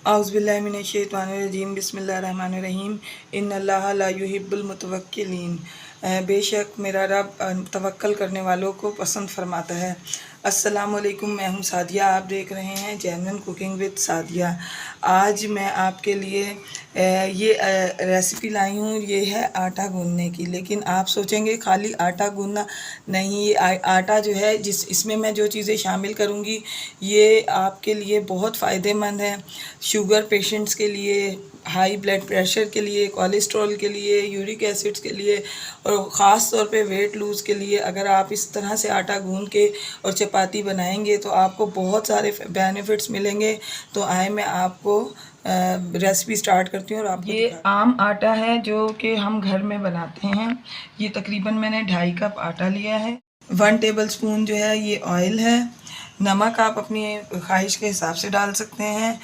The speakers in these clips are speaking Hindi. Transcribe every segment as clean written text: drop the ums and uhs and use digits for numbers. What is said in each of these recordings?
औज़ुबिल्लाहिमिनश्शैतानिर्रजीम बिस्मिल्लाहिर्रहमानिर्रहीम इन्नल्लाहा ला युहिब्बुल मुतवक्किलीन। बेशक मेरा रब तवक्कल करने वालों को पसंद फरमाता है। अस्सलाम वालेकुम, मैं हूँ सादिया, आप देख रहे हैं जेन्युइन कुकिंग विद सादिया। आज मैं आपके लिए ये रेसिपी लाई हूँ। ये है आटा गूँधने की। लेकिन आप सोचेंगे खाली आटा गूँधना नहीं, ये आटा जो है इसमें मैं जो चीज़ें शामिल करूँगी ये आपके लिए बहुत फ़ायदेमंद है। शुगर पेशेंट्स के लिए, हाई ब्लड प्रेशर के लिए, कोलेस्ट्रॉल के लिए, यूरिक एसिड्स के लिए और ख़ास तौर पे वेट लूज़ के लिए अगर आप इस तरह से आटा गूँध के और चपाती बनाएंगे तो आपको बहुत सारे बेनिफिट्स मिलेंगे। तो आए मैं आपको रेसिपी स्टार्ट करती हूँ और आपको ये आम आटा है जो कि हम घर में बनाते हैं। ये तकरीबन मैंने 2.5 कप आटा लिया है। 1 टेबलस्पून जो है ये ऑयल है। नमक आप अपनी ख्वाहिश के हिसाब से डाल सकते हैं।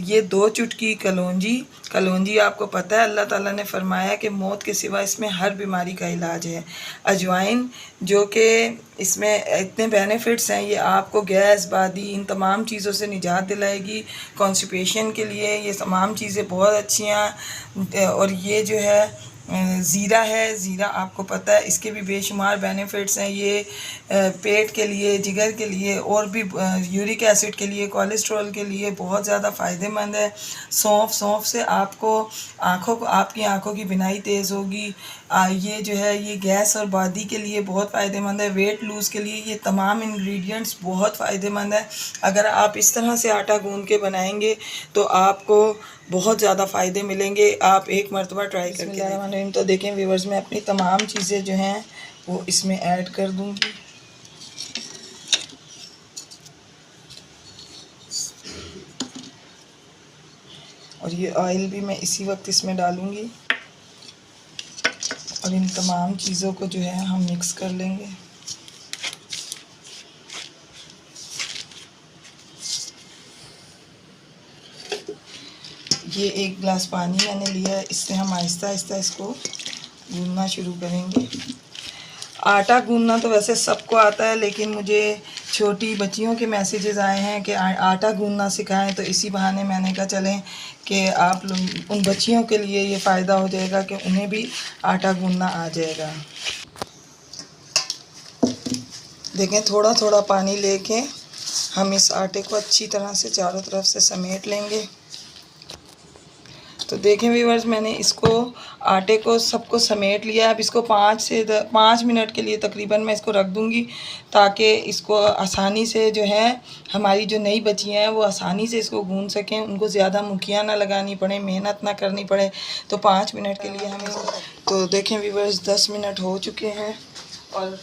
ये 2 चुटकी कलौंजी आपको पता है अल्लाह ताला ने फरमाया कि मौत के सिवा इसमें हर बीमारी का इलाज है। अजवाइन जो कि इसमें इतने बेनिफिट्स हैं, ये आपको गैस, बादी, इन तमाम चीज़ों से निजात दिलाएगी। कॉन्स्टिपेशन के लिए ये तमाम चीज़ें बहुत अच्छी हैं। और ये जो है ज़ीरा है। ज़ीरा आपको पता है इसके भी बेशुमार बेनिफिट्स हैं। ये पेट के लिए, जिगर के लिए और भी यूरिक एसिड के लिए, कोलेस्ट्रॉल के लिए बहुत ज़्यादा फ़ायदेमंद है। सौंफ से आपको आपकी आँखों की बिनाई तेज़ होगी। ये जो है ये गैस और बादी के लिए बहुत फ़ायदेमंद है। वेट लूज़ के लिए ये तमाम इंग्रेडिएंट्स बहुत फ़ायदेमंद है। अगर आप इस तरह से आटा गूँध के बनाएंगे तो आपको बहुत ज़्यादा फ़ायदे मिलेंगे। आप एक मरतबा ट्राई करके देखें। तो देखें व्यूअर्स, मैं अपनी तमाम चीज़ें जो हैं वो इसमें ऐड कर दूँगी। और ये ऑयल भी मैं इसी वक्त इसमें डालूँगी और इन तमाम चीज़ों को जो है हम मिक्स कर लेंगे। ये 1 गिलास पानी मैंने लिया है। इससे हम आहिस्ता आहिस्ता इसको गूँधना शुरू करेंगे। आटा गूँधना तो वैसे सबको आता है, लेकिन मुझे छोटी बच्चियों के मैसेजेस आए हैं कि आटा गूँधना सिखाएं, तो इसी बहाने मैंने कहा चलें कि आप लोग उन बच्चियों के लिए ये फ़ायदा हो जाएगा कि उन्हें भी आटा गूँधना आ जाएगा। देखें, थोड़ा थोड़ा पानी लेके हम इस आटे को अच्छी तरह से चारों तरफ से समेट लेंगे। तो देखें व्यूअर्स, मैंने इसको आटे को सबको समेट लिया। अब इसको 5 मिनट के लिए तकरीबन मैं इसको रख दूंगी ताकि इसको आसानी से जो है हमारी जो नई बच्चियाँ हैं वो आसानी से इसको गूँध सकें, उनको ज़्यादा मुखियाँ ना लगानी पड़े, मेहनत ना करनी पड़े। तो 5 मिनट के लिए हम इसको, तो देखें व्यूअर्स 10 मिनट हो चुके हैं और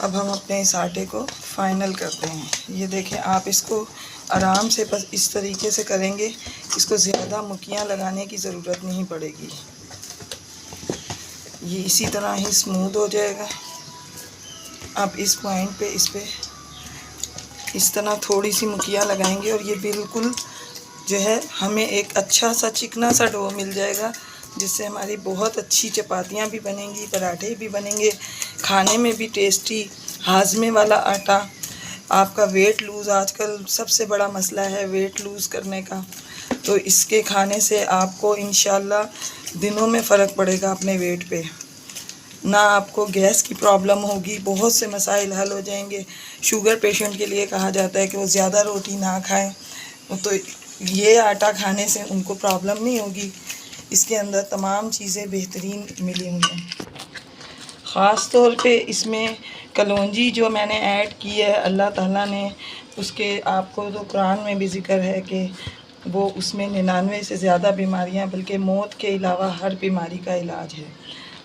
अब हम अपने इस आटे को फाइनल करते हैं। ये देखें, आप इसको आराम से बस इस तरीके से करेंगे, इसको ज़्यादा मुखियाँ लगाने की ज़रूरत नहीं पड़ेगी। ये इसी तरह ही स्मूथ हो जाएगा। आप इस पॉइंट पे इस तरह थोड़ी सी मुखियाँ लगाएंगे और ये बिल्कुल जो है हमें एक अच्छा सा चिकना सा डो मिल जाएगा, जिससे हमारी बहुत अच्छी चपातियाँ भी बनेंगी, पराठे भी बनेंगे, खाने में भी टेस्टी, हाजमे वाला आटा। आपका वेट लूज़ आजकल सबसे बड़ा मसला है, वेट लूज़ करने का। तो इसके खाने से आपको इंशाल्लाह दिनों में फ़र्क पड़ेगा अपने वेट पे। ना आपको गैस की प्रॉब्लम होगी, बहुत से मसाइल हल हो जाएंगे। शुगर पेशेंट के लिए कहा जाता है कि वो ज़्यादा रोटी ना खाएं, तो ये आटा खाने से उनको प्रॉब्लम नहीं होगी। इसके अंदर तमाम चीज़ें बेहतरीन मिली हुई हैं। ख़ास तौर पे इसमें कलौंजी जो मैंने ऐड की है, अल्लाह ताला ने उसके, आपको तो कुरान में भी ज़िक्र है कि वो उसमें 99 से ज़्यादा बीमारियां, बल्कि मौत के अलावा हर बीमारी का इलाज है।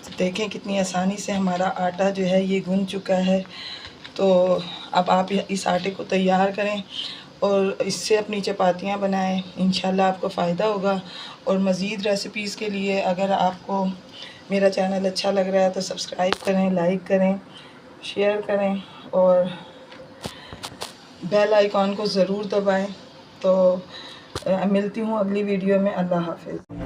तो देखें कितनी आसानी से हमारा आटा जो है ये गूंथ चुका है। तो अब आप इस आटे को तैयार करें और इससे अपनी चपातियाँ बनाएं, इंशाल्लाह आपको फ़ायदा होगा। और मज़ीद रेसिपीज़ के लिए अगर आपको मेरा चैनल अच्छा लग रहा है तो सब्सक्राइब करें, लाइक करें, शेयर करें और बेल आइकॉन को ज़रूर दबाएं। तो मिलती हूँ अगली वीडियो में। अल्लाह हाफ़िज़।